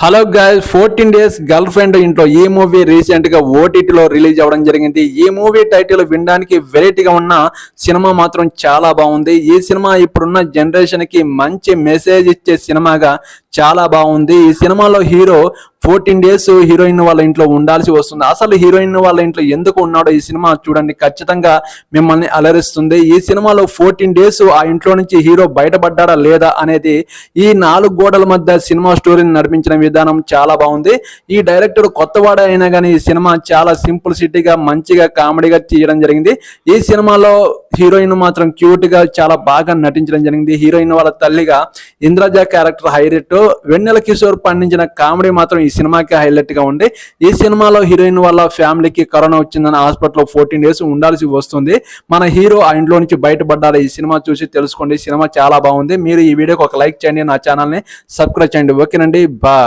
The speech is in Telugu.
Hello guys 14 days girl friend ఇంట్లో ఈ మూవీ రీసెంట్ గా ఓటీటీలో రిలీజ్ అవ్వడం జరిగింది. ఈ మూవీ టైటిల్ వినడానికి వెరైటీగా ఉన్న సినిమా మాత్రం చాలా బాగుంది. ఈ సినిమా ఇప్పుడున్న జనరేషన్ కి మంచి మెసేజ్ ఇచ్చే సినిమాగా చాలా బాగుంది. ఈ సినిమాలో హీరో 14 డేస్ హీరోయిన్ వాళ్ళ ఇంట్లో ఉండాల్సి వస్తుంది. అసలు హీరోయిన్ వాళ్ళ ఇంట్లో ఎందుకు ఉన్నాడో ఈ సినిమా చూడండి, ఖచ్చితంగా మిమ్మల్ని అలరిస్తుంది. ఈ సినిమాలో 14 డేస్ ఆ ఇంట్లో నుంచి హీరో బయటపడ్డాడా లేదా అనేది ఈ 4 గోడల మధ్య సినిమా స్టోరీని నడిపించిన విధానం చాలా బాగుంది. ఈ డైరెక్టర్ కొత్తవాడ అయినా కానీ ఈ సినిమా చాలా సింపుల్ సిటీగా మంచిగా కామెడీగా చేయడం జరిగింది. ఈ సినిమాలో హీరోయిన్ మాత్రం క్యూట్ గా చాలా బాగా నటించడం జరిగింది. హీరోయిన్ వాళ్ళ తల్లిగా ఇంద్రజ క్యారెక్టర్ హైలైట్. వెన్నెల కిషోర్ పండించిన కామెడీ మాత్రం ఈ సినిమాకి హైలైట్ గా ఉంది. ఈ సినిమాలో హీరోయిన్ వాళ్ళ ఫ్యామిలీకి కరోనా వచ్చిందని హాస్పిటల్లో 14 డేస్ ఉండాల్సి వస్తుంది. మన హీరో ఆ ఇంట్లో నుంచి బయటపడ్డాడు. ఈ సినిమా చూసి తెలుసుకోండి. సినిమా చాలా బాగుంది. మీరు ఈ వీడియోకి ఒక లైక్ చేయండి, నా ఛానల్ ని సబ్స్క్రైబ్ చేయండి. ఓకేనండి, బాయ్.